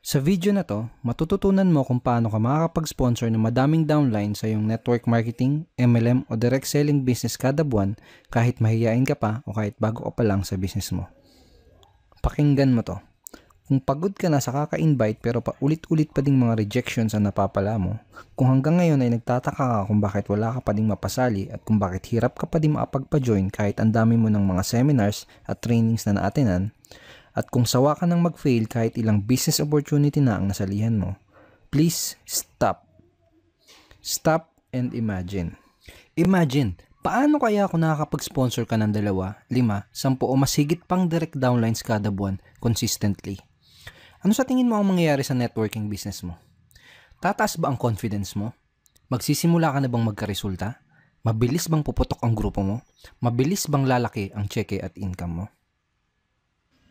Sa video na to, matututunan mo kung paano ka makakapag-sponsor ng madaming downline sa iyong network marketing, MLM o direct selling business kada buwan kahit mahihiyain ka pa o kahit bago ka pa lang sa business mo. Pakinggan mo to. Kung pagod ka na sa kaka-invite pero paulit-ulit pa ding mga rejections ang napapala mo, kung hanggang ngayon ay nagtataka ka kung bakit wala ka pa ding mapasali at kung bakit hirap ka pa ding makapagpa-join kahit ang dami mo ng mga seminars at trainings na naatenan, at kung sawa ka nang mag-fail kahit ilang business opportunity na ang nasalihan mo, please stop. Stop and imagine. Imagine, paano kaya kung nakakapag-sponsor ka ng 2, 5, 10 o mas higit pang direct downlines kada buwan consistently? Ano sa tingin mo ang mangyayari sa networking business mo? Tataas ba ang confidence mo? Magsisimula ka na bang magkaresulta? Mabilis bang puputok ang grupo mo? Mabilis bang lalaki ang cheque at income mo?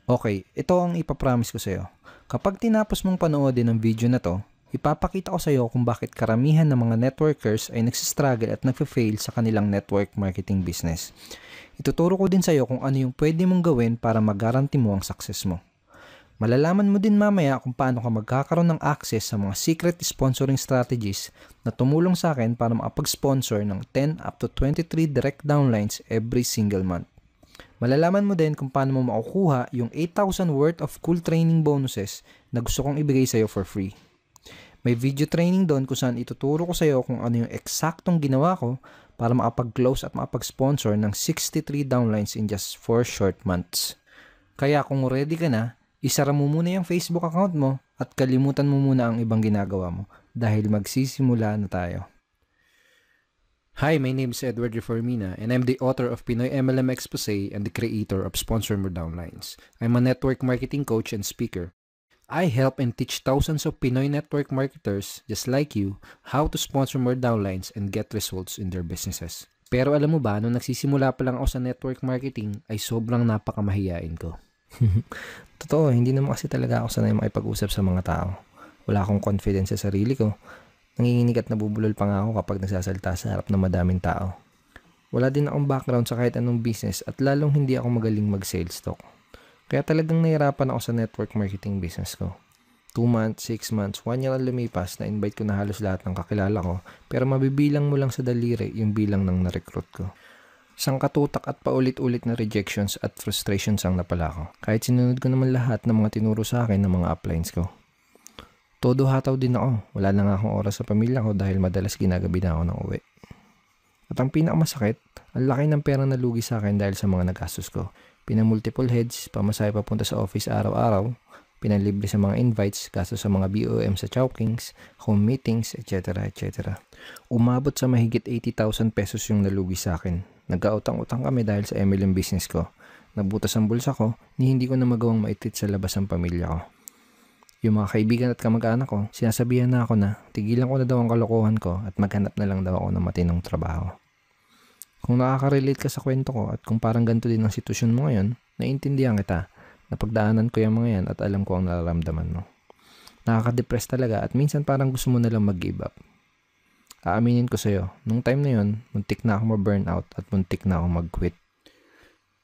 Okay, ito ang ipapromise ko sa iyo. Kapag tinapos mong panoodin ang video na to, ipapakita ko sa iyo kung bakit karamihan ng mga networkers ay nagsistruggle at nagfe-fail sa kanilang network marketing business. Ituturo ko din sa iyo kung ano yung pwede mong gawin para mag-guarantee mo ang success mo. Malalaman mo din mamaya kung paano ka magkakaroon ng access sa mga secret sponsoring strategies na tumulong sa akin para makapag-sponsor ng 10 up to 23 direct downlines every single month. Malalaman mo din kung paano mo makukuha yung 8,000 worth of cool training bonuses na gusto kong ibigay sa iyo for free. May video training doon kung saan ituturo ko sa iyo kung ano yung eksaktong ginawa ko para makapag-close at makapag-sponsor ng 63 downlines in just 4 short months. Kaya kung ready ka na, isara mo muna yung Facebook account mo at kalimutan mo muna ang ibang ginagawa mo dahil magsisimula na tayo. Hi, my name is Edward Reformina and I'm the author of Pinoy MLM Expose and the creator of Sponsor More Downlines. I'm a network marketing coach and speaker. I help and teach thousands of Pinoy network marketers just like you how to sponsor more downlines and get results in their businesses. Pero alam mo ba, nung nagsisimula pa lang ako sa network marketing ay sobrang napakamahiyain ko. Totoo, hindi naman kasi talaga ako sanay makipag-usap sa mga tao. Wala akong confidence sa sarili ko. Nanginginig at nabubulol pa nga ako kapag nagsasalita sa harap ng madaming tao. Wala din akong background sa kahit anong business at lalong hindi ako magaling mag-sales talk. Kaya talagang nahirapan ako sa network marketing business ko. 2 months, 6 months, 1 year ang lumipas, na-invite ko na halos lahat ng kakilala ko, pero mabibilang mo lang sa daliri yung bilang ng na-recruit ko. Sangkatutak at paulit-ulit na rejections at frustrations ang napala ko. Kahit sinunod ko naman lahat ng mga tinuro sa akin ng mga uplines ko. Todo hataw din ako. Wala na nga akong oras sa pamilya ko dahil madalas ginagabi na ako ng uwi. At ang pinakamasakit, ang laki ng perang nalugi sa akin dahil sa mga nagastos ko. Pinamultiple heads, pamasahe papunta sa office araw-araw, pinalibre sa mga invites, gastos sa mga BOM sa Chowkings, home meetings, etc. etc. Umabot sa mahigit 80,000 pesos yung nalugi sa akin. Nagkautang-utang kami dahil sa MLM business ko. Nabutas ang bulsa ko, ni hindi ko na magawang maitreat sa labas ang pamilya ko. Yung mga kaibigan at kamag-anak ko, sinasabihan na ako na tigilan ko na daw ang kalokohan ko at maghanap na lang daw ako ng matinong trabaho. Kung nakaka-relate ka sa kwento ko at kung parang ganito din ang sitwasyon mo ngayon, naiintindihan kita. Napagdaanan ko yung mga yan at alam ko ang nararamdaman mo. Nakaka-depress talaga at minsan parang gusto mo na lang mag-give up. Aaminin ko sa'yo, nung time na yun, muntik na ako ma-burnout at muntik na ako mag-quit.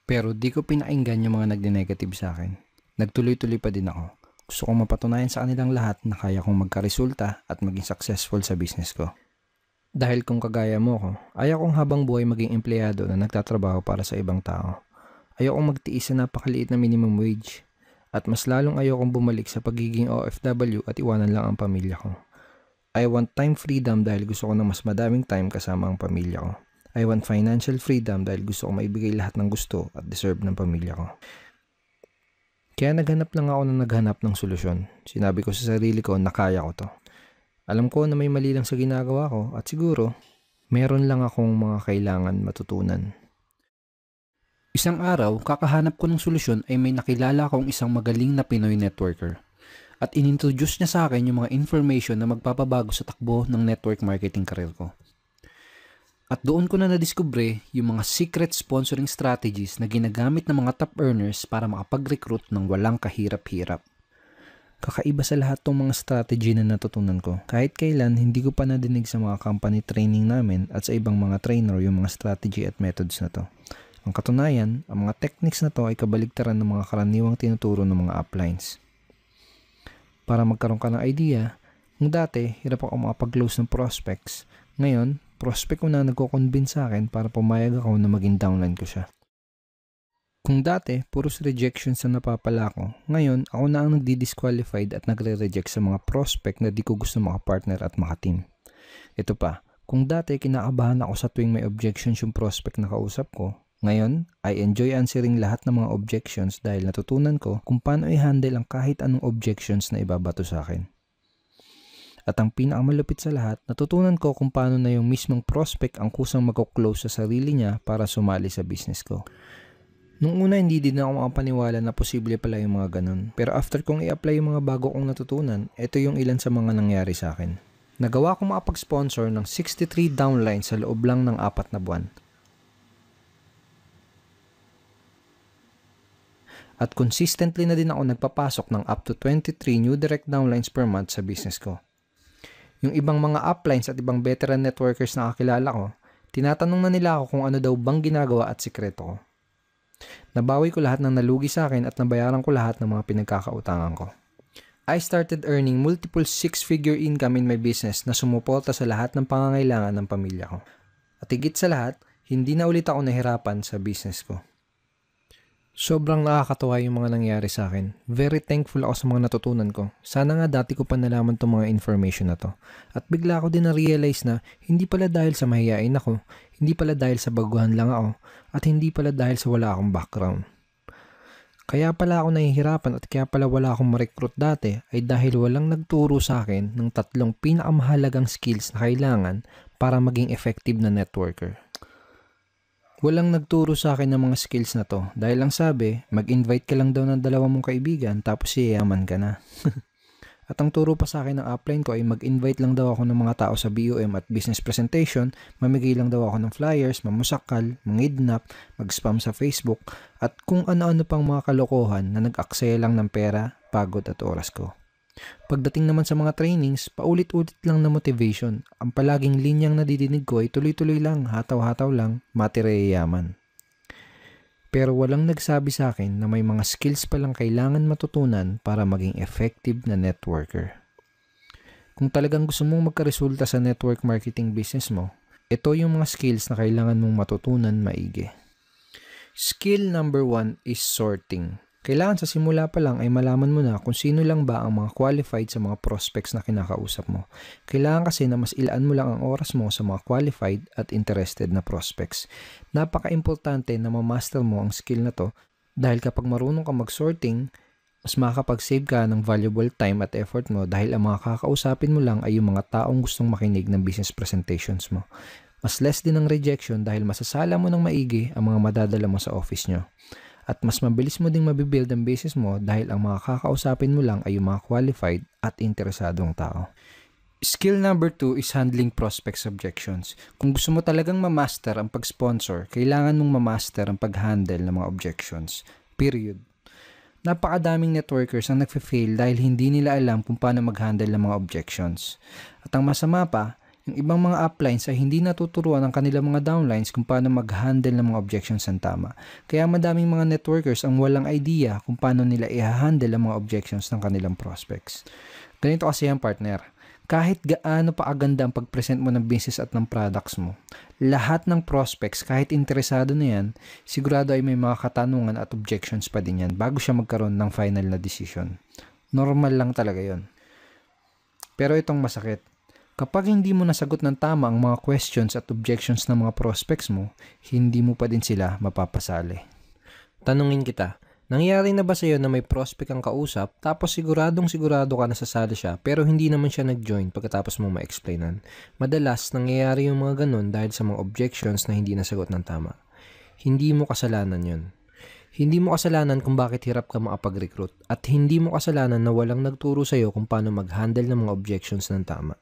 Pero di ko pinainggan yung mga nagde-negative sa akin. Nagtuloy-tuloy pa din ako. Gusto kong mapatunayan sa kanilang lahat na kaya kong magkaresulta at maging successful sa business ko. Dahil kung kagaya mo ko, ayaw kong habang buhay maging empleyado na nagtatrabaho para sa ibang tao. Ayaw kong magtiis sa napakaliit na minimum wage. At mas lalong ayaw kong bumalik sa pagiging OFW at iwanan lang ang pamilya ko. I want time freedom dahil gusto ko ng mas madaming time kasama ang pamilya ko. I want financial freedom dahil gusto ko maibigay lahat ng gusto at deserve ng pamilya ko. Kaya naghanap lang ako ng naghanap ng solusyon. Sinabi ko sa sarili ko na kaya ko to. Alam ko na may mali lang sa ginagawa ko at siguro, meron lang akong mga kailangan matutunan. Isang araw, kakahanap ko ng solusyon ay may nakilala akong isang magaling na Pinoy networker. At inintroduce niya sa akin yung mga information na magpapabago sa takbo ng network marketing career ko. At doon ko na nadiskubre yung mga secret sponsoring strategies na ginagamit ng mga top earners para makapag-recruit ng walang kahirap-hirap. Kakaiba sa lahat tong mga strategy na natutunan ko. Kahit kailan, hindi ko pa nadinig sa mga company training namin at sa ibang mga trainer yung mga strategy at methods na to. Ang katunayan, ang mga techniques na to ay kabaligtaran ng mga karaniwang tinuturo ng mga uplines. Para magkaroon ka ng idea, kung dati hirap ako makapag-close ng prospects, ngayon prospect ko na nagko-convince sa akin para pumayag ako na maging downline ko siya. Kung dati puros rejections na napapala ko, ngayon ako na ang nagdi-disqualified at nagre-reject sa mga prospect na di ko gusto makapartner at makateam. Ito pa, kung dati kinakabahan ako sa tuwing may objections yung prospect na kausap ko, ngayon, I enjoy answering lahat ng mga objections dahil natutunan ko kung paano i-handle ang kahit anong objections na ibabato sa akin. At ang pinakamalupit sa lahat, natutunan ko kung paano na yung mismong prospect ang kusang mag-close sa sarili niya para sumali sa business ko. Nung una hindi din ako makapaniwala na posible pala yung mga ganun. Pero after kong i-apply yung mga bago kong natutunan, ito yung ilan sa mga nangyari sa akin. Nagawa ko makapag-sponsor ng 63 downlines sa loob lang ng 4 na buwan. At consistently na din ako nagpapasok ng up to 23 new direct downlines per month sa business ko. Yung ibang mga uplines at ibang veteran networkers na kakilala ko, tinatanong na nila ako kung ano daw bang ginagawa at sikreto ko. Nabawi ko lahat ng nalugi sa akin at nabayaran ko lahat ng mga pinagkakautangan ko. I started earning multiple 6-figure income in my business na sumuporta sa lahat ng pangangailangan ng pamilya ko. At higit sa lahat, hindi na ulit ako nahirapan sa business ko. Sobrang nakakatawa yung mga nangyari sa akin. Very thankful ako sa mga natutunan ko. Sana nga dati ko pa nalaman itong mga information na to. At bigla ko din na-realize na hindi pala dahil sa mahihain ako, hindi pala dahil sa baguhan lang ako, at hindi pala dahil sa wala akong background. Kaya pala ako nahihirapan at kaya pala wala akong ma-recruit dati ay dahil walang nagturo sa akin ng 3 pinakamahalagang skills na kailangan para maging effective na networker. Walang nagturo sa akin ng mga skills na to dahil lang sabi, mag-invite ka lang daw ng 2 mong kaibigan tapos yayaman ka na. At ang turo pa sa akin ng upline ko ay mag-invite lang daw ako ng mga tao sa BOM at business presentation, mamigay lang daw ako ng flyers, mamusakal, mangidnap, mag-spam sa Facebook, at kung ano-ano pang mga kalokohan na nag-aksaya lang ng pera, pagod at oras ko. Pagdating naman sa mga trainings, paulit-ulit lang na motivation. Ang palaging linyang nadidinig ko ay tuloy-tuloy lang, hataw-hataw lang, matirayaman. Pero walang nagsabi sa akin na may mga skills palang kailangan matutunan para maging effective na networker. Kung talagang gusto mong magkaresulta sa network marketing business mo, ito yung mga skills na kailangan mong matutunan maigi. Skill number 1 is sorting. Kailangan sa simula pa lang ay malaman mo na kung sino lang ba ang mga qualified sa mga prospects na kinakausap mo. Kailangan kasi na mas ilaan mo lang ang oras mo sa mga qualified at interested na prospects. Napaka-importante na ma-master mo ang skill na to dahil kapag marunong ka mag-sorting, mas makakapag-save ka ng valuable time at effort mo dahil ang mga kakausapin mo lang ay yung mga taong gustong makinig ng business presentations mo. Mas less din ang rejection dahil masasala mo ng maigi ang mga madadala mo sa office nyo. At mas mabilis mo ding mabibuild ang business mo dahil ang mga kakausapin mo lang ay yung mga qualified at interesadong tao. Skill number 2 is handling prospects objections. Kung gusto mo talagang ma-master ang pag-sponsor, kailangan mong ma-master ang pag-handle ng mga objections. Period. Napakadaming networkers ang nagfe-fail dahil hindi nila alam kung paano mag-handle ng mga objections. At ang masama pa, yung ibang mga uplines ay hindi natuturuan ng kanilang mga downlines kung paano mag-handle ng mga objections ng tama. Kaya madaming mga networkers ang walang idea kung paano nila i-handle ang mga objections ng kanilang prospects. Ganito kasi ang partner. Kahit gaano pa aganda ang pag-present mo ng business at ng products mo, lahat ng prospects, kahit interesado na yan, sigurado ay may mga katanungan at objections pa din yan bago siya magkaroon ng final na decision. Normal lang talaga yon. Pero itong masakit. Kapag hindi mo nasagot ng tama ang mga questions at objections ng mga prospects mo, hindi mo pa din sila mapapasali. Tanungin kita, nangyari na ba sa iyo na may prospect ang kausap tapos siguradong sigurado ka na sasali siya pero hindi naman siya nag-join pagkatapos mo ma-explainan? Madalas nangyayari yung mga ganun dahil sa mga objections na hindi nasagot ng tama. Hindi mo kasalanan yun. Hindi mo kasalanan kung bakit hirap ka makapag-recruit at hindi mo kasalanan na walang nagturo sa iyo kung paano mag-handle ng mga objections ng tama.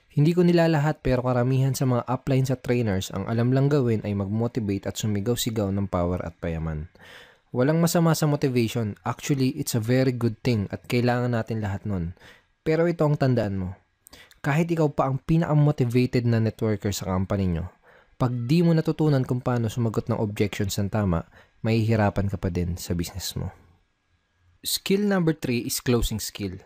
Hindi ko nilalahat pero karamihan sa mga uplines at trainers ang alam lang gawin ay mag-motivate at sumigaw-sigaw ng power at payaman. Walang masama sa motivation. Actually, it's a very good thing at kailangan natin lahat nun. Pero ito ang tandaan mo. Kahit ikaw pa ang pinaka-motivated na networker sa company nyo, pag di mo natutunan kung paano sumagot ng objections ng tama, mahihirapan ka pa din sa business mo. Skill number 3 is closing skill.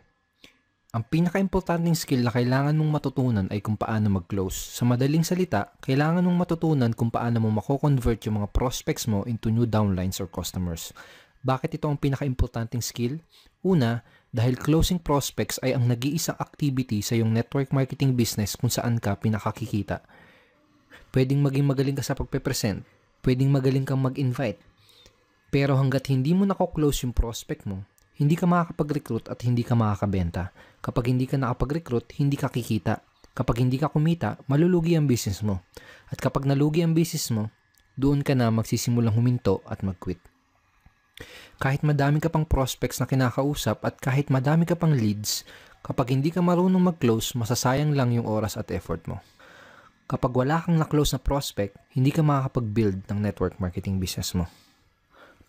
Ang pinaka-importanting skill na kailangan mong matutunan ay kung paano mag-close. Sa madaling salita, kailangan mong matutunan kung paano mo mako-convert yung mga prospects mo into new downlines or customers. Bakit ito ang pinaka-importanting skill? Una, dahil closing prospects ay ang nag-iisang activity sa iyong network marketing business kung saan ka pinakakikita. Pwedeng maging magaling ka sa pagpe-present, pwedeng magaling kang mag-invite. Pero hanggat hindi mo nako-close yung prospect mo, hindi ka makakapag-recruit at hindi ka makakabenta. Kapag hindi ka nakapag-recruit, hindi ka kikita. Kapag hindi ka kumita, malulugi ang business mo. At kapag nalugi ang business mo, doon ka na magsisimulang huminto at mag-quit. Kahit madami ka pang prospects na kinakausap at kahit madami ka pang leads, kapag hindi ka marunong mag-close, masasayang lang yung oras at effort mo. Kapag wala kang na-close na prospect, hindi ka makakapag-build ng network marketing business mo.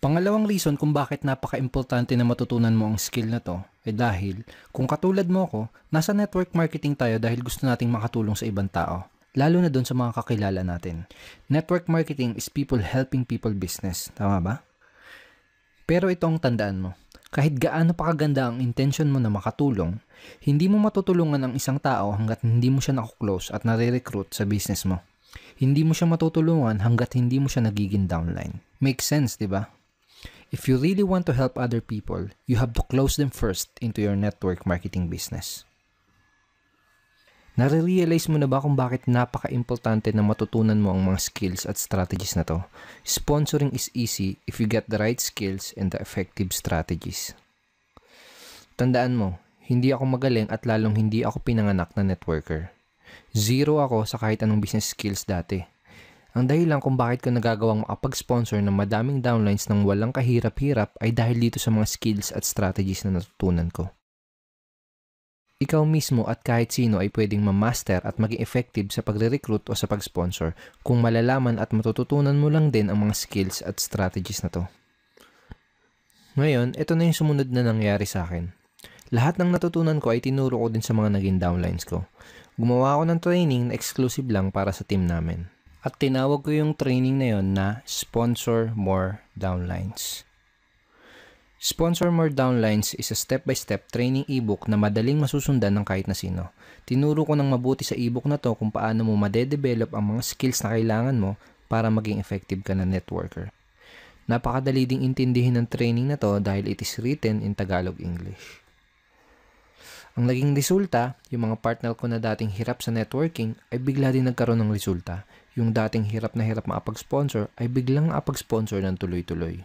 Pangalawang reason kung bakit napaka-importante na matutunan mo ang skill na to ay dahil kung katulad mo ako, nasa network marketing tayo dahil gusto nating makatulong sa ibang tao, lalo na doon sa mga kakilala natin. Network marketing is people helping people business, tama ba? Pero ito ang tandaan mo, kahit gaano pa kaganda ang intention mo na makatulong, hindi mo matutulungan ang isang tao hanggat hindi mo siya nakuklose at nare-recruit sa business mo. Hindi mo siya matutulungan hanggat hindi mo siya nagiging downline. Makes sense, di ba? If you really want to help other people, you have to close them first into your network marketing business. Nare-realize mo na ba kung bakit napaka-importante na matutunan mo ang mga skills at strategies na to? Sponsoring is easy if you get the right skills and the effective strategies. Tandaan mo, hindi ako magaling at lalong hindi ako pinanganak na networker. Zero ako sa kahit anong business skills dati. Ang dahilan kung bakit ko nagagawang makapag-sponsor ng madaming downlines ng walang kahirap-hirap ay dahil dito sa mga skills at strategies na natutunan ko. Ikaw mismo at kahit sino ay pwedeng ma-master at maging effective sa pagre-recruit o sa pag-sponsor kung malalaman at matututunan mo lang din ang mga skills at strategies na to. Ngayon, ito na yung sumunod na nangyari sa akin. Lahat ng natutunan ko ay tinuro ko din sa mga naging downlines ko. Gumawa ako ng training na exclusive lang para sa team namin. At tinawag ko yung training na yon na Sponsor More Downlines. Sponsor More Downlines is a step-by-step training ebook na madaling masusundan ng kahit na sino. Tinuro ko ng mabuti sa ebook na to kung paano mo madedevelop ang mga skills na kailangan mo para maging effective ka na networker. Napakadali ding intindihin ng training na to dahil it is written in Tagalog English. Ang naging resulta, yung mga partner ko na dating hirap sa networking ay bigla din nagkaroon ng resulta. Yung dating hirap na hirap makapag-sponsor ay biglang makapag-sponsor ng tuloy-tuloy.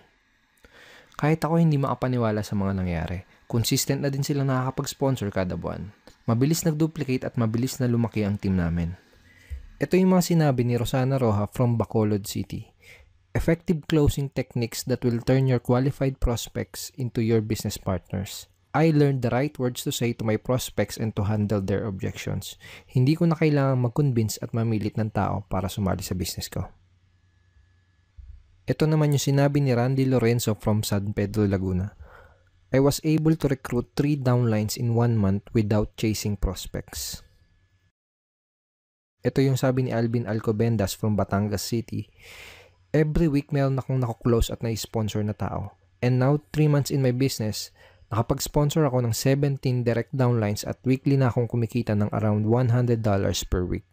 Kahit ako hindi makapaniwala sa mga nangyari, consistent na din silang nakakapag-sponsor kada buwan. Mabilis nag-duplicate at mabilis na lumaki ang team namin. Ito yung mga sinabi ni Rosana Roja from Bacolod City. Effective closing techniques that will turn your qualified prospects into your business partners. I learned the right words to say to my prospects and to handle their objections. Hindi ko na kailangang mag-convince at mamilit ng tao para sumali sa business ko. Ito naman yung sinabi ni Randy Lorenzo from San Pedro, Laguna. I was able to recruit 3 downlines in 1 month without chasing prospects. Ito yung sabi ni Alvin Alcobendas from Batangas City. Every week meron akong nakuklose at na-sponsor na tao. And now 3 months in my business, nakapag-sponsor ako ng 17 direct downlines at weekly na akong kumikita ng around $100 per week.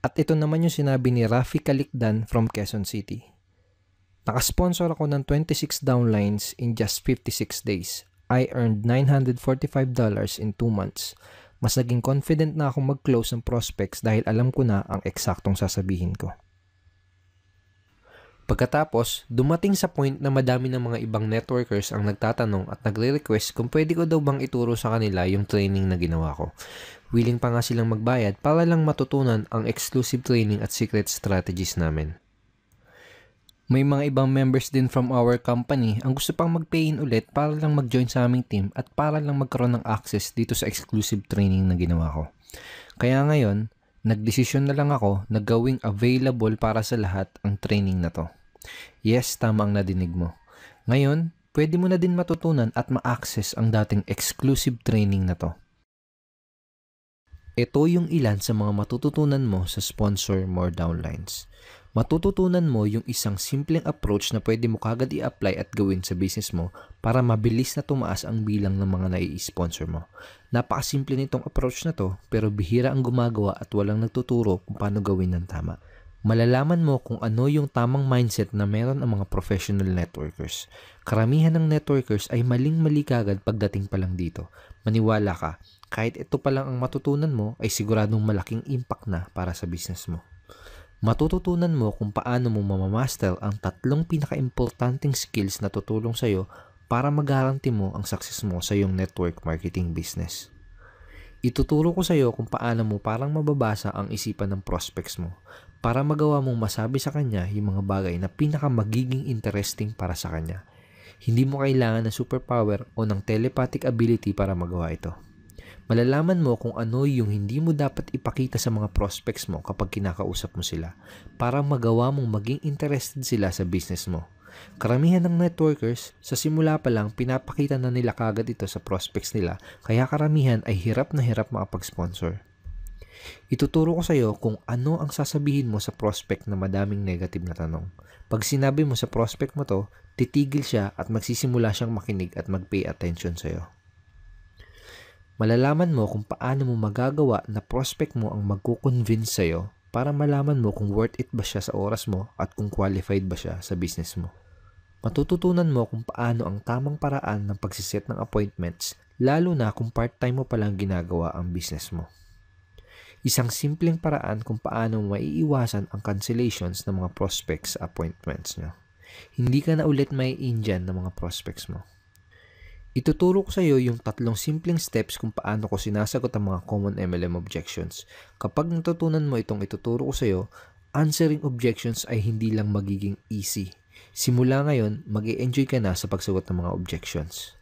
At ito naman yung sinabi ni Rafi Calicdan from Quezon City. Nakasponsor ako ng 26 downlines in just 56 days. I earned $945 in 2 months. Mas naging confident na akong mag-close ng prospects dahil alam ko na ang eksaktong sasabihin ko. Pagkatapos, dumating sa point na madami ng mga ibang networkers ang nagtatanong at nagre-request kung pwede ko daw bang ituro sa kanila yung training na ginawa ko. Willing pa nga silang magbayad para lang matutunan ang exclusive training at secret strategies namin. May mga ibang members din from our company ang gusto pang mag-pay-in ulit para lang mag-join sa aming team at para lang magkaroon ng access dito sa exclusive training na ginawa ko. Kaya ngayon, nagdesisyon na lang ako na gawing available para sa lahat ang training na to. Yes, tama ang nadinig mo. Ngayon, pwede mo na din matutunan at ma-access ang dating exclusive training na to. Ito yung ilan sa mga matututunan mo sa Sponsor More Downlines. Matututunan mo yung isang simpleng approach na pwede mo kagad i-apply at gawin sa business mo para mabilis na tumaas ang bilang ng mga nai-sponsor mo. Napakasimple nitong approach na to, pero bihira ang gumagawa at walang nagtuturo kung paano gawin ng tama. Malalaman mo kung ano yung tamang mindset na meron ang mga professional networkers. Karamihan ng networkers ay maling-mali kagad pagdating pa lang dito. Maniwala ka, kahit ito pa lang ang matutunan mo ay siguradong malaking impact na para sa business mo. Matututunan mo kung paano mo mamamaster ang 3 pinaka-importanting skills na tutulong sa'yo para magaranti mo ang success mo sa iyong network marketing business. Ituturo ko sa'yo kung paano mo parang mababasa ang isipan ng prospects mo para magawa mong masabi sa kanya yung mga bagay na pinaka-magiging interesting para sa kanya. Hindi mo kailangan ng superpower o ng telepathic ability para magawa ito. Malalaman mo kung ano yung hindi mo dapat ipakita sa mga prospects mo kapag kinakausap mo sila para magawa mong maging interested sila sa business mo. Karamihan ng networkers, sa simula pa lang pinapakita na nila kagad ito sa prospects nila kaya karamihan ay hirap na hirap makapag-sponsor. Ituturo ko sa iyo kung ano ang sasabihin mo sa prospect na madaming negative na tanong. Pag sinabi mo sa prospect mo to, titigil siya at magsisimula siyang makinig at mag-pay attention sa iyo. Malalaman mo kung paano mo magagawa na prospect mo ang magko-convince sa'yo para malaman mo kung worth it ba siya sa oras mo at kung qualified ba siya sa business mo. Matututunan mo kung paano ang tamang paraan ng pagsiset ng appointments, lalo na kung part-time mo palang ginagawa ang business mo. Isang simpleng paraan kung paano mo maiiwasan ang cancellations ng mga prospects sa appointments nyo. Hindi ka na ulit mai-indyan ng mga prospects mo. Ituturo ko sa iyo yung 3 simpleng steps kung paano ko sinasagot ang mga common MLM objections. Kapag natutunan mo itong ituturo ko sa iyo, answering objections ay hindi lang magiging easy. Simula ngayon, mag-e-enjoy ka na sa pagsagot ng mga objections.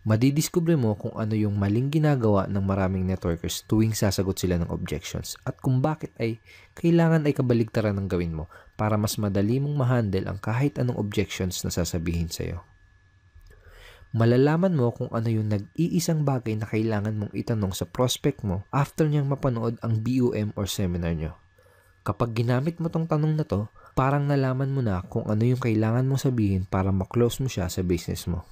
Madidiskubre mo kung ano yung maling ginagawa ng maraming networkers tuwing sasagot sila ng objections at kung bakit ay kailangan ay kabaligtaran ng gawin mo para mas madali mong ma-handle ang kahit anong objections na sasabihin sa iyo. Malalaman mo kung ano yung nag-iisang bagay na kailangan mong itanong sa prospect mo after niyang mapanood ang BOM or seminar nyo. Kapag ginamit mo tong tanong na to, parang nalaman mo na kung ano yung kailangan mong sabihin para ma-close mo siya sa business mo.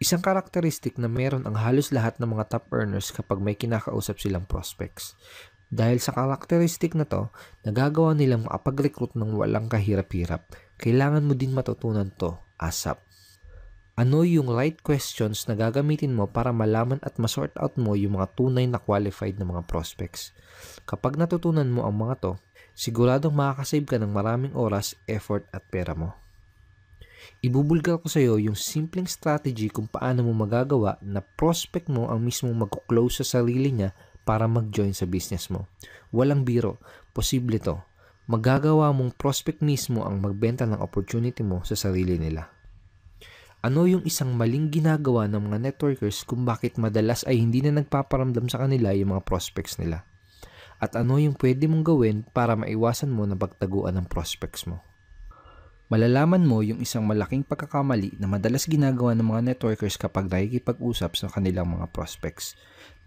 Isang karakteristik na meron ang halos lahat ng mga top earners kapag may kinakausap silang prospects. Dahil sa karakteristik na to, nagagawa nilang makapag-recruit ng walang kahirap-hirap. Kailangan mo din matutunan to ASAP. Ano yung right questions na gagamitin mo para malaman at ma-sort out mo yung mga tunay na qualified na mga prospects? Kapag natutunan mo ang mga to, siguradong makakasave ka ng maraming oras, effort at pera mo. Ibubulgar ko sa iyo yung simpleng strategy kung paano mo magagawa na prospect mo ang mismong mag-close sa sarili niya para mag-join sa business mo. Walang biro, posible to. Magagawa mong prospect mismo ang magbenta ng opportunity mo sa sarili nila. Ano yung isang maling ginagawa ng mga networkers kung bakit madalas ay hindi na nagpaparamdam sa kanila yung mga prospects nila? At ano yung pwede mong gawin para maiwasan mo na pagtaguan ng prospects mo? Malalaman mo yung isang malaking pagkakamali na madalas ginagawa ng mga networkers kapag nakikipag-usap sa kanilang mga prospects.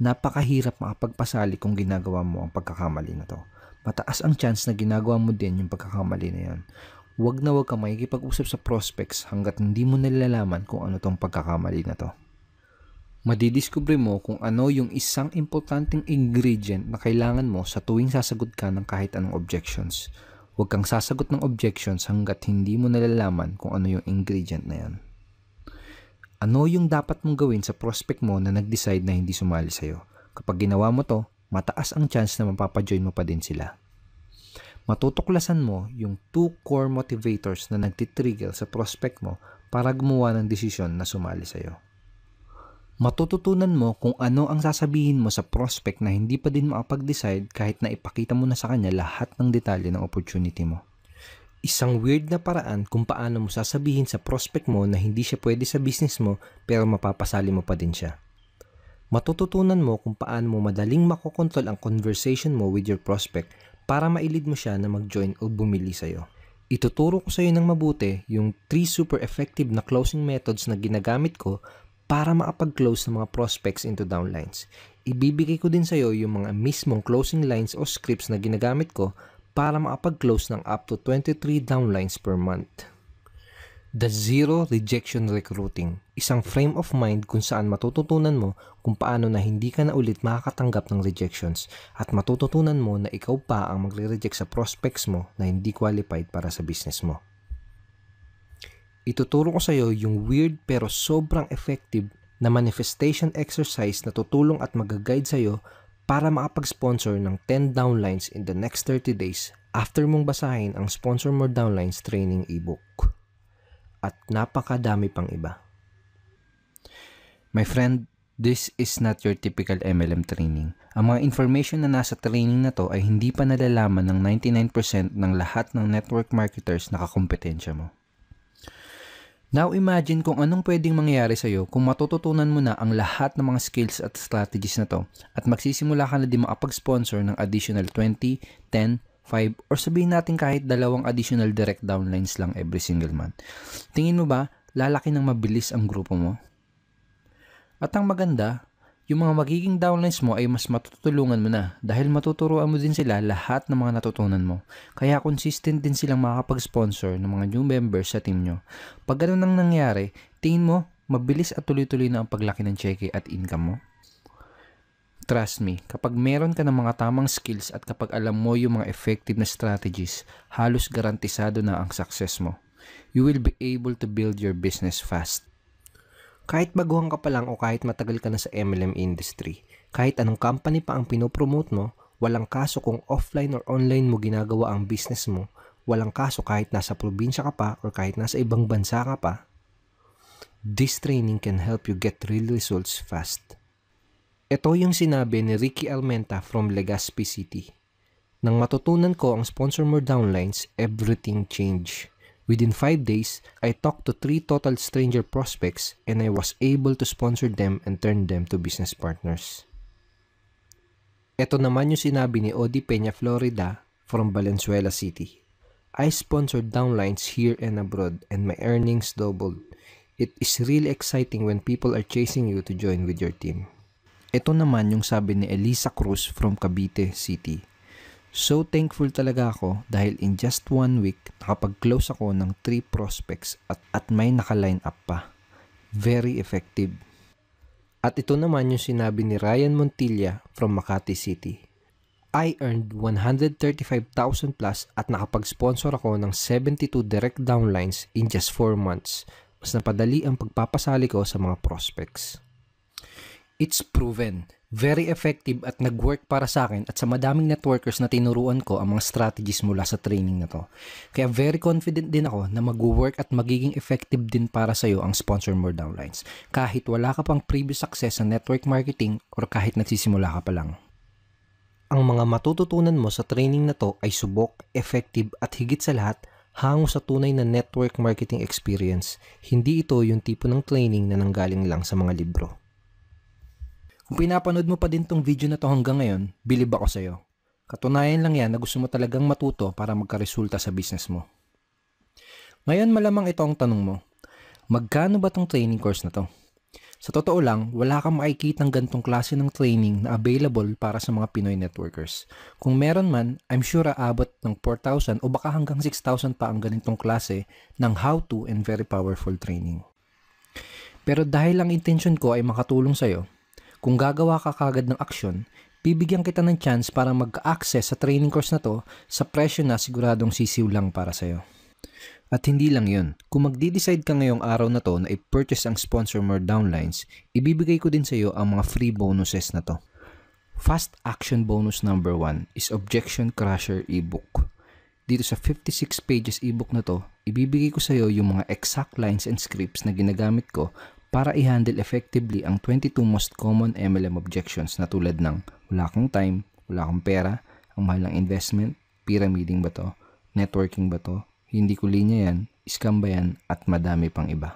Napakahirap makapagpasali kung ginagawa mo ang pagkakamali na to. Mataas ang chance na ginagawa mo din yung pagkakamali na yan. Huwag na huwag kang makikipag-usap sa prospects hanggat hindi mo nalalaman kung ano tong pagkakamali na to. Madidiskubre mo kung ano yung isang importanteng ingredient na kailangan mo sa tuwing sasagot ka ng kahit anong objections. Huwag kang sasagot ng objections hanggat hindi mo nalalaman kung ano yung ingredient na yan. Ano yung dapat mong gawin sa prospect mo na nag-decide na hindi sumali sa'yo? Kapag ginawa mo to, mataas ang chance na mapapajoin mo pa din sila. Matutuklasan mo yung 2 core motivators na nagtitrigger sa prospect mo para gumawa ng desisyon na sumali sa'yo. Matututunan mo kung ano ang sasabihin mo sa prospect na hindi pa din makapag-decide kahit na ipakita mo na sa kanya lahat ng detalye ng opportunity mo. Isang weird na paraan kung paano mo sasabihin sa prospect mo na hindi siya pwede sa business mo pero mapapasali mo pa din siya. Matututunan mo kung paano mo madaling makokontrol ang conversation mo with your prospect para mailid mo siya na mag-join o bumili sa'yo. Ituturo ko sa'yo ng mabuti yung 3 super effective na closing methods na ginagamit ko para makapag-close ng mga prospects into downlines. Ibibigay ko din sa'yo yung mga mismong closing lines o scripts na ginagamit ko para makapag-close ng up to 23 downlines per month. The Zero Rejection Recruiting, isang frame of mind kung saan matututunan mo kung paano na hindi ka na ulit makakatanggap ng rejections at matututunan mo na ikaw pa ang magre-reject sa prospects mo na hindi qualified para sa business mo. Ituturo ko sa iyo yung weird pero sobrang effective na manifestation exercise na tutulong at mag-guide sa iyo para makapag-sponsor ng 10 downlines in the next 30 days after mong basahin ang Sponsor More Downlines training ebook. At napakadami pang iba. My friend, this is not your typical MLM training. Ang mga information na nasa training na to ay hindi pa nalalaman ng 99% ng lahat ng network marketers na kakompetensya mo. Now imagine kung anong pwedeng mangyari sa iyo kung matututunan mo na ang lahat ng mga skills at strategies na to at magsisimula ka na din makapag-sponsor ng additional 20, 10, 5 or sabihin natin kahit 2 additional direct downlines lang every single month. Tingin mo ba lalaki ng mabilis ang grupo mo? At ang maganda, yung mga magiging downlines mo ay mas matutulungan mo na dahil matuturuan mo din sila lahat ng mga natutunan mo. Kaya consistent din silang makakapag-sponsor ng mga new members sa team nyo. Pag ganun ang nangyari, tingin mo mabilis at tuloy-tuloy na ang paglaki ng cheque at income mo? Trust me, kapag meron ka ng mga tamang skills at kapag alam mo yung mga effective na strategies, halos garantisado na ang success mo. You will be able to build your business fast. Kahit baguhan ka pa lang o kahit matagal ka na sa MLM industry, kahit anong company pa ang pinopromote mo, walang kaso kung offline or online mo ginagawa ang business mo, walang kaso kahit nasa probinsya ka pa or kahit nasa ibang bansa ka pa, this training can help you get real results fast. Ito yung sinabi ni Ricky Almenta from Legazpi City. Nang matutunan ko ang Sponsor More Downlines, everything changed. Within 5 days, I talked to 3 total stranger prospects and I was able to sponsor them and turn them to business partners. Ito naman yung sinabi ni Odi Peña Florida from Valenzuela City. I sponsored downlines here and abroad and my earnings doubled. It is really exciting when people are chasing you to join with your team. Ito naman yung sabi ni Elisa Cruz from Cavite City. So thankful talaga ako dahil in just 1 week, nakapag-close ako ng 3 prospects at may naka-line up pa. Very effective. At ito naman yung sinabi ni Ryan Montilla from Makati City. I earned 135,000 plus at nakapag-sponsor ako ng 72 direct downlines in just 4 months. Mas napadali ang pagpapasali ko sa mga prospects. It's proven, very effective at nag-work para sa akin at sa madaming networkers na tinuruan ko ang mga strategies mula sa training na to. Kaya very confident din ako na mag-work at magiging effective din para sa iyo ang Sponsor More Downlines. Kahit wala ka pang previous success sa network marketing or kahit nagsisimula ka pa lang. Ang mga matututunan mo sa training na to ay subok, effective at higit sa lahat, hango sa tunay na network marketing experience. Hindi ito yung tipo ng training na nanggaling lang sa mga libro. Kung pinapanood mo pa din tong video na to hanggang ngayon, bilib ako sa'yo. Katunayan lang yan na gusto mo talagang matuto para magkaresulta sa business mo. Ngayon malamang ito ang tanong mo, magkano ba tong training course na to? Sa totoo lang, wala kang makikita ng gantong klase ng training na available para sa mga Pinoy networkers. Kung meron man, I'm sure aabot ng 4,000 o baka hanggang 6,000 pa ang ganitong klase ng how-to and very powerful training. Pero dahil ang intention ko ay makatulong sa'yo, kung gagawa ka kagad ng aksyon, bibigyan kita ng chance para mag-access sa training course na to sa presyo na siguradong sisiw lang para sa'yo. At hindi lang yun, kung magdi-decide ka ngayong araw na to na i-purchase ang Sponsor More Downlines, ibibigay ko din sa'yo ang mga free bonuses na to. Fast action bonus number 1 is Objection Crusher ebook. Dito sa 56 pages ebook na to, ibibigay ko sa'yo yung mga exact lines and scripts na ginagamit ko para i-handle effectively ang 22 most common MLM objections na tulad ng wala kang time, wala kang pera, ang mahal ng investment, pyramiding ba to, networking ba to, hindi ko linya yan, scam ba yan, at madami pang iba.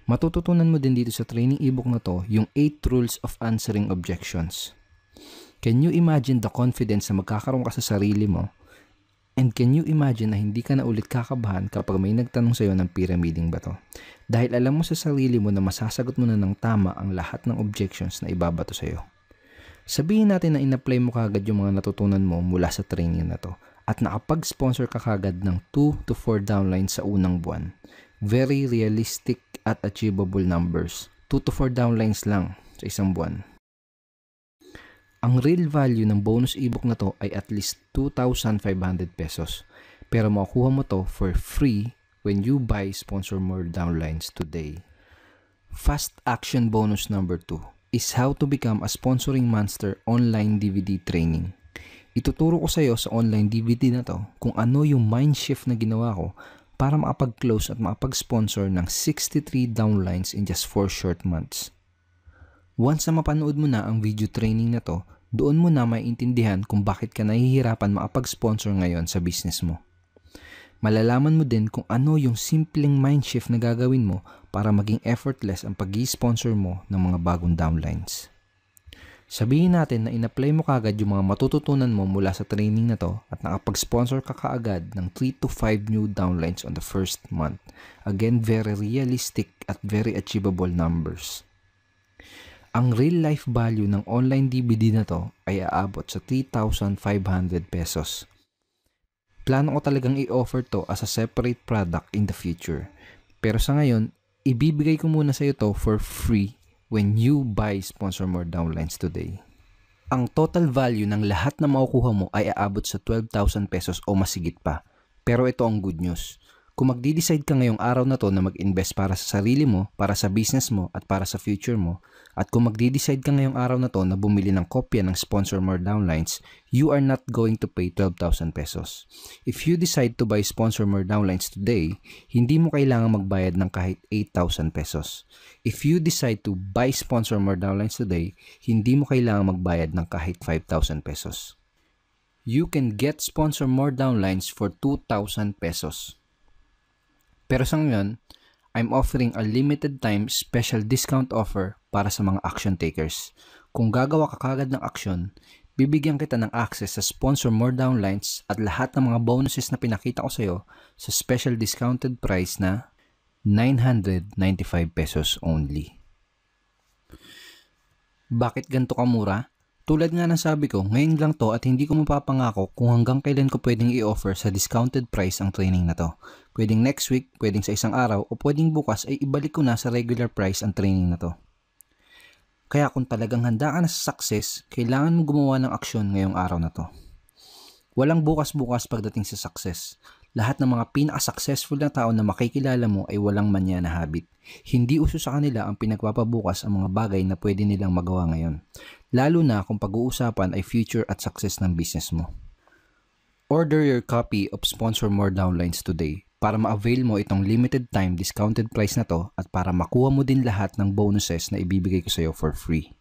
Matututunan mo din dito sa training ebook na to yung 8 rules of answering objections. Can you imagine the confidence na magkakaroon ka sa sarili mo? And can you imagine na hindi ka na ulit kakabahan kapag may nagtanong sa'yo ng pyramiding ba to? Dahil alam mo sa sarili mo na masasagot mo na ng tama ang lahat ng objections na ibabato sa'yo. Sabihin natin na in-apply mo kagad yung mga natutunan mo mula sa training na to at nakapag-sponsor ka kagad ng 2 to 4 downlines sa unang buwan. Very realistic at achievable numbers. 2 to 4 downlines lang sa isang buwan. Ang real value ng bonus ebook na to ay at least 2,500 pesos. Pero makukuha mo to for free when you buy Sponsor More downlines today. Fast action bonus number 2 is how to become a sponsoring monster online DVD training. Ituturo ko sa iyo sa online DVD na to kung ano yung mind shift na ginawa ko para makapag-close at makapag-sponsor ng 63 downlines in just 4 short months. Once na mapanood mo na ang video training na to, doon mo na maiintindihan kung bakit ka nahihirapan makapag-sponsor ngayon sa business mo. Malalaman mo din kung ano yung simpleng mind shift na gagawin mo para maging effortless ang pag-i-sponsor mo ng mga bagong downlines. Sabihin natin na in-apply mo kagad yung mga matututunan mo mula sa training na to at nakapag-sponsor ka kaagad ng 3 to 5 new downlines on the first month. Again, very realistic at very achievable numbers. Ang real life value ng online DVD na to ay aabot sa 3,500 pesos. Plano ko talagang i-offer to as a separate product in the future. Pero sa ngayon, ibibigay ko muna sa iyo to for free when you buy Sponsor More downlines today. Ang total value ng lahat na makukuha mo ay aabot sa 12,000 pesos o masigit pa. Pero ito ang good news. Kung magdi-decide ka ngayong araw na to na mag-invest para sa sarili mo, para sa business mo, at para sa future mo, at kung magdi-decide ka ngayong araw na to na bumili ng kopya ng Sponsor More downlines, you are not going to pay 12,000 pesos. If you decide to buy Sponsor More downlines today, hindi mo kailangan magbayad ng kahit 8,000 pesos. If you decide to buy Sponsor More downlines today, hindi mo kailangan magbayad ng kahit 5,000 pesos. You can get Sponsor More downlines for 2,000 pesos. Pero sa ngayon, I'm offering a limited time special discount offer para sa mga action takers. Kung gagawa ka kagad ng action, bibigyan kita ng access sa Sponsor More downlines at lahat ng mga bonuses na pinakita ko sa iyo sa special discounted price na 995 pesos only. Bakit ganito kamura? Tulad nga ng sabi ko, ngayon lang to at hindi ko mapapangako kung hanggang kailan ko pwedeng i-offer sa discounted price ang training na to. Pwedeng next week, pwedeng sa isang araw, o pwedeng bukas ay ibalik ko na sa regular price ang training na to. Kaya kung talagang handa ka na sa success, kailangan mo gumawa ng aksyon ngayong araw na to. Walang bukas-bukas pagdating sa success. Lahat ng mga pinaka-successful na tao na makikilala mo ay walang manya na habit. Hindi uso sa kanila ang pinagpapabukas ang mga bagay na pwede nilang magawa ngayon. Lalo na kung pag-uusapan ay future at success ng business mo. Order your copy of Sponsor More downlines today para ma-avail mo itong limited time discounted price na to at para makuha mo din lahat ng bonuses na ibibigay ko sa iyo for free.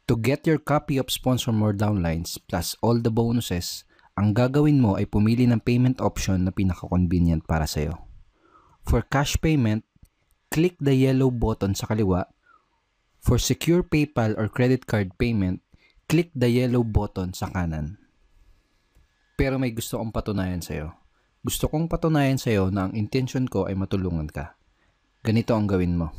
To get your copy of Sponsor More downlines plus all the bonuses, ang gagawin mo ay pumili ng payment option na pinaka-convenient para sa iyo. For cash payment, click the yellow button sa kaliwa. For secure PayPal or credit card payment, click the yellow button sa kanan. Pero may gusto kong patunayan sa iyo. Gusto kong patunayan sa iyo na ang intention ko ay matulungan ka. Ganito ang gawin mo.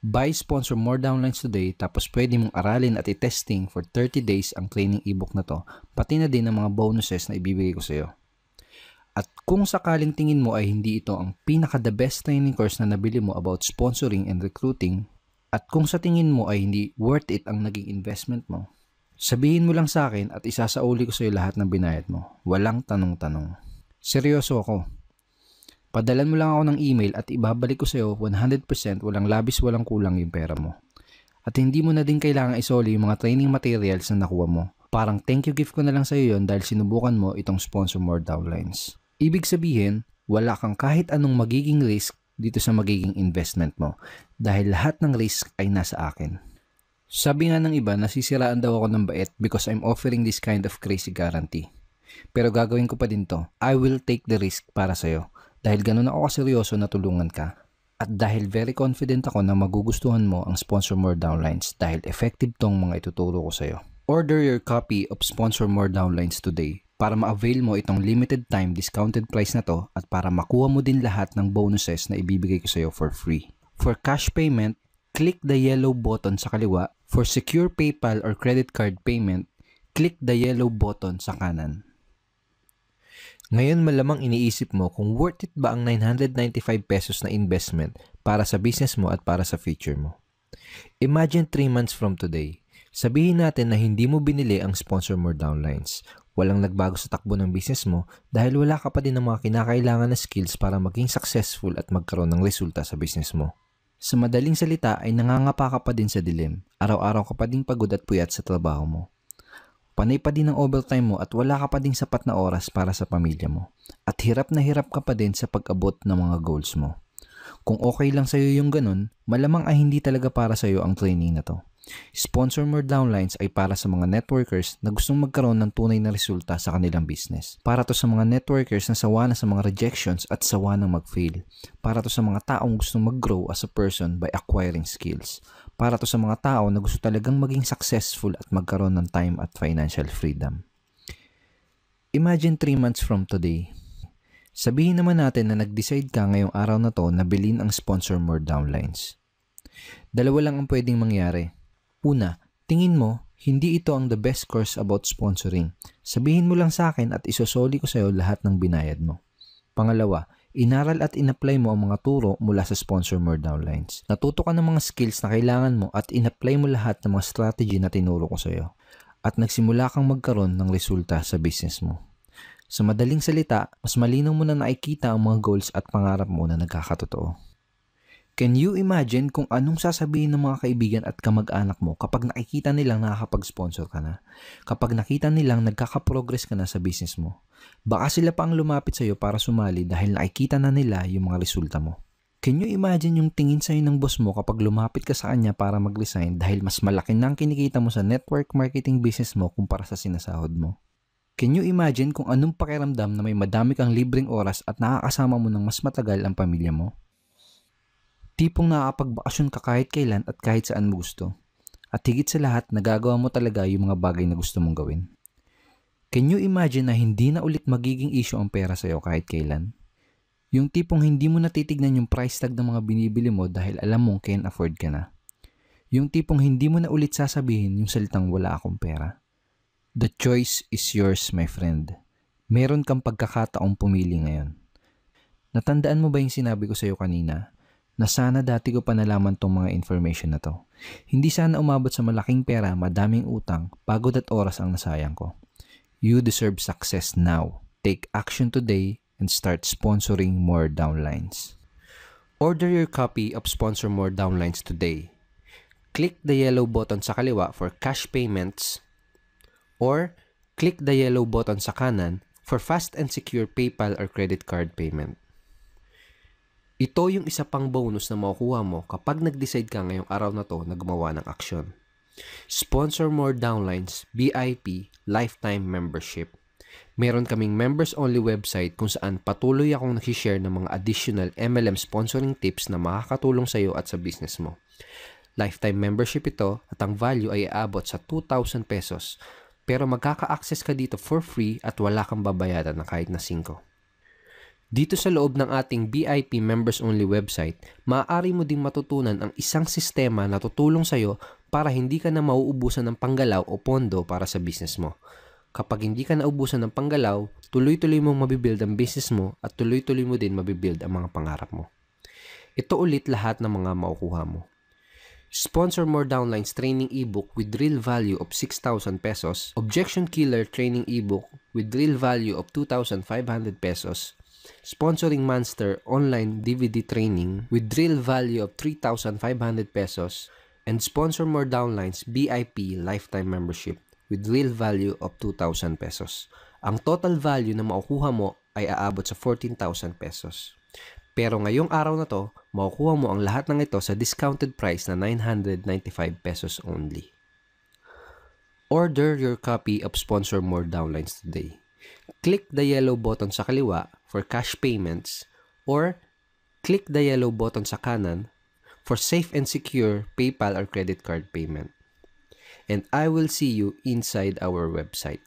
Buy Sponsor More downlines today tapos pwede mong aralin at i-testing for 30 days ang training ebook na to, pati na din ang mga bonuses na ibibigay ko sa iyo. At kung sakaling tingin mo ay hindi ito ang pinaka-the best training course na nabili mo about sponsoring and recruiting, at kung sa tingin mo ay hindi worth it ang naging investment mo, sabihin mo lang sa akin at isasauli ko sa iyo lahat ng binayad mo. Walang tanong-tanong. Seryoso ako. Padalan mo lang ako ng email at ibabalik ko sa iyo 100% walang labis walang kulang yung pera mo. At hindi mo na din kailangan isoli yung mga training materials na nakuha mo. Parang thank you gift ko na lang sa iyo yun dahil sinubukan mo itong Sponsor More downlines. Ibig sabihin, wala kang kahit anong magiging risk dito sa magiging investment mo dahil lahat ng risk ay nasa akin. Sabi nga ng iba, nasisiraan daw ako ng bait because I'm offering this kind of crazy guarantee. Pero gagawin ko pa din to. I will take the risk para sa iyo. Dahil ganun ako kaseryoso na tulungan ka. At dahil very confident ako na magugustuhan mo ang Sponsor More downlines dahil effective tong mga ituturo ko sa iyo. Order your copy of Sponsor More downlines today para ma-avail mo itong limited time discounted price na to at para makuha mo din lahat ng bonuses na ibibigay ko sa iyo for free. For cash payment, click the yellow button sa kaliwa. For secure PayPal or credit card payment, click the yellow button sa kanan. Ngayon malamang iniisip mo kung worth it ba ang 995 pesos na investment para sa business mo at para sa future mo. Imagine 3 months from today. Sabihin natin na hindi mo binili ang Sponsor More Downlines. Walang nagbago sa takbo ng business mo dahil wala ka pa din ng mga kinakailangan na skills para maging successful at magkaroon ng resulta sa business mo. Sa madaling salita ay nangangapa ka pa din sa dilim. Araw-araw ka pa din pagod at puyat sa trabaho mo. Panay pa din ang overtime mo at wala ka pa din sapat na oras para sa pamilya mo. At hirap na hirap ka pa din sa pag-abot ng mga goals mo. Kung okay lang sa'yo yung ganun, malamang ay hindi talaga para sa'yo ang training na to. Sponsor More Downlines ay para sa mga networkers na gustong magkaroon ng tunay na resulta sa kanilang business. Para to sa mga networkers na sawa na sa mga rejections at sawa na mag-fail. Para to sa mga taong gustong mag-grow as a person by acquiring skills. Para to sa mga tao na gusto talagang maging successful at magkaroon ng time at financial freedom. Imagine 3 months from today. Sabihin naman natin na nag-decide ka ngayong araw na to na bilhin ang Sponsor More Downlines. Dalawa lang ang pwedeng mangyari. Una, tingin mo, hindi ito ang the best course about sponsoring. Sabihin mo lang sa akin at isosoli ko sa'yo lahat ng binayad mo. Pangalawa, inaral at in-apply mo ang mga turo mula sa Sponsor More Downlines. Natuto ka ng mga skills na kailangan mo at in-apply mo lahat ng mga strategy na tinuro ko sa'yo. At nagsimula kang magkaroon ng resulta sa business mo. Sa madaling salita, mas malinaw mo na nakikita ang mga goals at pangarap mo na nagkakatotoo. Can you imagine kung anong sasabihin ng mga kaibigan at kamag-anak mo kapag nakikita nilang nakakapag-sponsor ka na? Kapag nakita nilang nagkakaprogress ka na sa business mo? Baka sila pa ang lumapit sa iyo para sumali dahil nakikita na nila yung mga resulta mo. Can you imagine yung tingin sa'yo ng boss mo kapag lumapit ka sa kanya para mag-resign dahil mas malaki na ang kinikita mo sa network marketing business mo kumpara sa sinasahod mo? Can you imagine kung anong pakiramdam na may madami kang libreng oras at nakakasama mo ng mas matagal ang pamilya mo? Tipong nakakapagbakasyon ka kahit kailan at kahit saan mo gusto. At higit sa lahat, nagagawa mo talaga yung mga bagay na gusto mong gawin. Can you imagine na hindi na ulit magiging issue ang pera sa'yo kahit kailan? Yung tipong hindi mo natitignan yung price tag ng mga binibili mo dahil alam mong can afford ka na. Yung tipong hindi mo na ulit sasabihin yung salitang wala akong pera. The choice is yours, my friend. Meron kang pagkakataong pumili ngayon. Natandaan mo ba yung sinabi ko sa'yo kanina? Na sana dati ko pa nalaman tong mga information na to. Hindi sana umabot sa malaking pera, madaming utang, pagod at oras ang nasayang ko. You deserve success now. Take action today and start sponsoring more downlines. Order your copy of Sponsor More Downlines today. Click the yellow button sa kaliwa for cash payments or click the yellow button sa kanan for fast and secure PayPal or credit card payment. Ito yung isa pang bonus na makukuha mo kapag nag-decide ka ngayong araw na to na gumawa ng aksyon. Sponsor More Downlines VIP Lifetime Membership. Meron kaming members-only website kung saan patuloy akong nag-share ng mga additional MLM sponsoring tips na makakatulong sa iyo at sa business mo. Lifetime membership ito at ang value ay aabot sa 2,000 pesos. Pero magkaka-access ka dito for free at wala kang babayaran na kahit na 5. Dito sa loob ng ating VIP members-only website, maaari mo ding matutunan ang isang sistema na tutulong sa iyo para hindi ka na mauubusan ng panggalaw o pondo para sa business mo. Kapag hindi ka naubusan ng panggalaw, tuloy-tuloy mong mabibuild ang business mo at tuloy-tuloy mo din mabibuild ang mga pangarap mo. Ito ulit lahat ng mga makukuha mo. Sponsor More Downlines training ebook with real value of 6,000 pesos, Objection Killer training ebook with real value of 2,500 pesos, Sponsoring Monster online DVD training with real value of 3,500 pesos, and Sponsor More Downlines VIP lifetime membership with real value of 2,000 pesos. Ang total value na makukuha mo ay aabot sa 14,000 pesos. Pero ngayong araw na to, makukuha mo ang lahat ng ito sa discounted price na 995 pesos only. Order your copy of Sponsor More Downlines today. Click the yellow button sa kaliwa for cash payments or click the yellow button sa kanan for safe and secure PayPal or credit card payment. And I will see you inside our website.